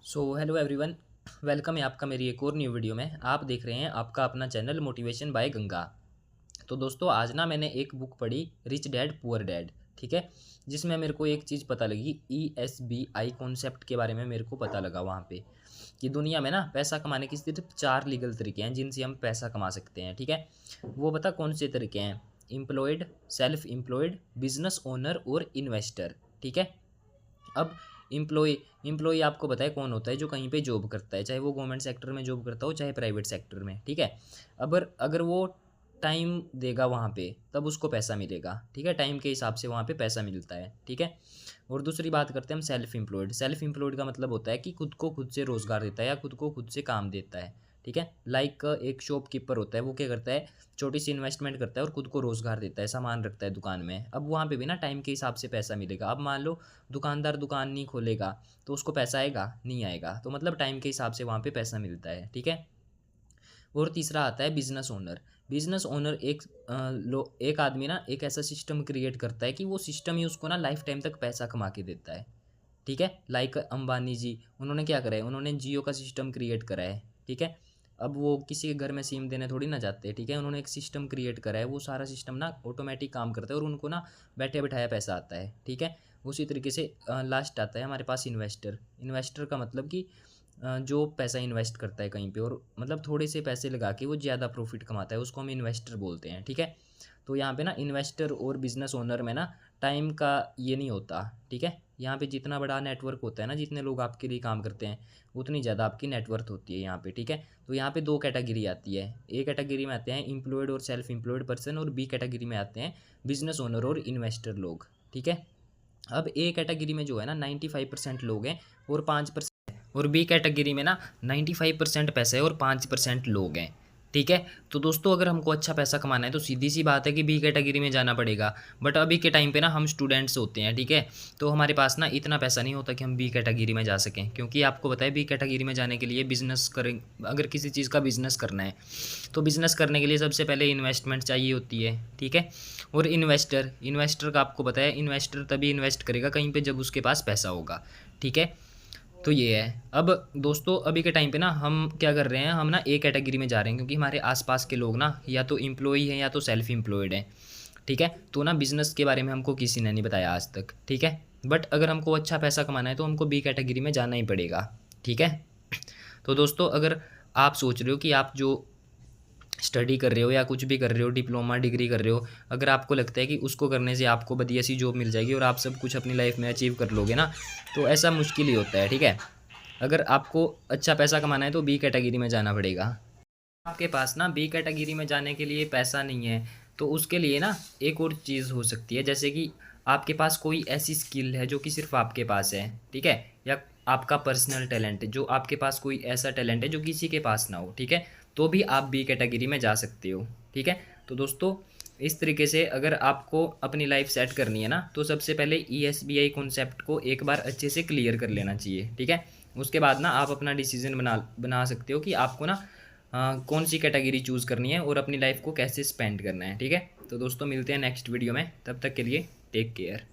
Hello everyone, welcome है आपका मेरी एक और न्यू वीडियो में। आप देख रहे हैं आपका अपना चैनल मोटिवेशन बाय गंगा। तो दोस्तों आज ना मैंने एक बुक पढ़ी, रिच डैड पुअर डैड। ठीक है, जिसमें मेरे को एक चीज़ पता लगी, ESBI कॉन्सेप्ट के बारे में मेरे को पता लगा वहाँ पे कि दुनिया में ना पैसा कमाने के सिर्फ 4 लीगल तरीके हैं जिनसे हम पैसा कमा सकते हैं। ठीक है, वो बता कौन से तरीके हैं? Employed, self employed, business owner और इन्वेस्टर। ठीक है, अब इम्प्लॉय इम्प्लॉय आपको पता है कौन होता है? जो कहीं पे जॉब करता है, चाहे वो गवर्नमेंट सेक्टर में जॉब करता हो चाहे प्राइवेट सेक्टर में। ठीक है, अगर अगर वो टाइम देगा वहाँ पे तब उसको पैसा मिलेगा। ठीक है, टाइम के हिसाब से वहाँ पे पैसा मिलता है। ठीक है, और दूसरी बात करते हैं हम सेल्फ एम्प्लॉयड। सेल्फ एम्प्लॉयड का मतलब होता है कि खुद को खुद से रोज़गार देता है या खुद को खुद से काम देता है। ठीक है, लाइक एक शॉपकीपर होता है, वो क्या करता है? छोटी सी इन्वेस्टमेंट करता है और खुद को रोज़गार देता है, सामान रखता है दुकान में। अब वहाँ पे भी ना टाइम के हिसाब से पैसा मिलेगा। अब मान लो दुकानदार दुकान नहीं खोलेगा तो उसको पैसा आएगा? नहीं आएगा। तो मतलब टाइम के हिसाब से वहाँ पे पैसा मिलता है। ठीक है, और तीसरा आता है बिजनेस ओनर। बिजनेस ओनर एक आदमी ना एक ऐसा सिस्टम क्रिएट करता है कि वो सिस्टम ही उसको ना लाइफ टाइम तक पैसा कमा के देता है। ठीक है, लाइक अंबानी जी, उन्होंने क्या करा है? उन्होंने जियो का सिस्टम क्रिएट करा है। ठीक है, अब वो किसी के घर में सिम देने थोड़ी ना जाते। ठीक है, उन्होंने एक सिस्टम क्रिएट करा है, वो सारा सिस्टम ना ऑटोमेटिक काम करता है और उनको ना बैठे बैठाया पैसा आता है। ठीक है, उसी तरीके से लास्ट आता है हमारे पास इन्वेस्टर। इन्वेस्टर का मतलब कि जो पैसा इन्वेस्ट करता है कहीं पे और मतलब थोड़े से पैसे लगा के वो ज़्यादा प्रॉफिट कमाता है, उसको हम इन्वेस्टर बोलते हैं। ठीक है, तो यहाँ पे ना इन्वेस्टर और बिजनेस ओनर में ना टाइम का ये नहीं होता। ठीक है, यहाँ पे जितना बड़ा नेटवर्क होता है ना, जितने लोग आपके लिए काम करते हैं उतनी ज़्यादा आपकी नेटवर्थ होती है यहाँ पे। ठीक है, तो यहाँ पे दो कैटेगरी आती है। ए कैटेगरी में आते हैं एम्प्लॉयड और सेल्फ एम्प्लॉयड पर्सन, और बी कैटेगरी में आते हैं बिजनेस ओनर और इन्वेस्टर लोग। ठीक है, अब ए कैटेगरी में जो है ना 95% लोग हैं और 5%, और बी कैटेगरी में ना 95% पैसा है और 5% लोग हैं। ठीक है, तो दोस्तों अगर हमको अच्छा पैसा कमाना है तो सीधी सी बात है कि बी कैटेगरी में जाना पड़ेगा। बट अभी के टाइम पे ना हम स्टूडेंट्स होते हैं। ठीक है, तो हमारे पास ना इतना पैसा नहीं होता कि हम बी कैटेगरी में जा सकें, क्योंकि आपको पता है बी कैटेगरी में जाने के लिए बिजनेस करें, अगर किसी चीज़ का बिजनेस करना है तो बिजनेस करने के लिए सबसे पहले इन्वेस्टमेंट चाहिए होती है। ठीक है, और इन्वेस्टर का आपको पता है, इन्वेस्टर तभी इन्वेस्ट करेगा कहीं पे जब उसके पास पैसा होगा। ठीक है, तो ये है। अब दोस्तों अभी के टाइम पे ना हम क्या कर रहे हैं, हम ना ए कैटेगरी में जा रहे हैं क्योंकि हमारे आसपास के लोग ना या तो एम्प्लॉई हैं या तो सेल्फ एम्प्लॉयड हैं। ठीक है, तो ना बिज़नेस के बारे में हमको किसी ने नहीं बताया आज तक। ठीक है, बट अगर हमको अच्छा पैसा कमाना है तो हमको बी कैटेगरी में जाना ही पड़ेगा। ठीक है, तो दोस्तों अगर आप सोच रहे हो कि आप जो स्टडी कर रहे हो या कुछ भी कर रहे हो, डिप्लोमा डिग्री कर रहे हो, अगर आपको लगता है कि उसको करने से आपको बढ़िया सी जॉब मिल जाएगी और आप सब कुछ अपनी लाइफ में अचीव कर लोगे ना, तो ऐसा मुश्किल ही होता है। ठीक है, अगर आपको अच्छा पैसा कमाना है तो बी कैटेगरी में जाना पड़ेगा। आपके पास ना बी कैटेगरी में जाने के लिए पैसा नहीं है तो उसके लिए ना एक और चीज़ हो सकती है, जैसे कि आपके पास कोई ऐसी स्किल है जो कि सिर्फ आपके पास है। ठीक है, या आपका पर्सनल टैलेंट है, जो आपके पास कोई ऐसा टैलेंट है जो किसी के पास ना हो। ठीक है, तो भी आप बी कैटेगरी में जा सकते हो। ठीक है, तो दोस्तों इस तरीके से अगर आपको अपनी लाइफ सेट करनी है ना तो सबसे पहले ESBI कॉन्सेप्ट को एक बार अच्छे से क्लियर कर लेना चाहिए। ठीक है, उसके बाद ना आप अपना डिसीजन बना बना सकते हो कि आपको ना कौन सी कैटेगरी चूज़ करनी है और अपनी लाइफ को कैसे स्पेंड करना है। ठीक है, तो दोस्तों मिलते हैं नेक्स्ट वीडियो में, तब तक के लिए टेक केयर।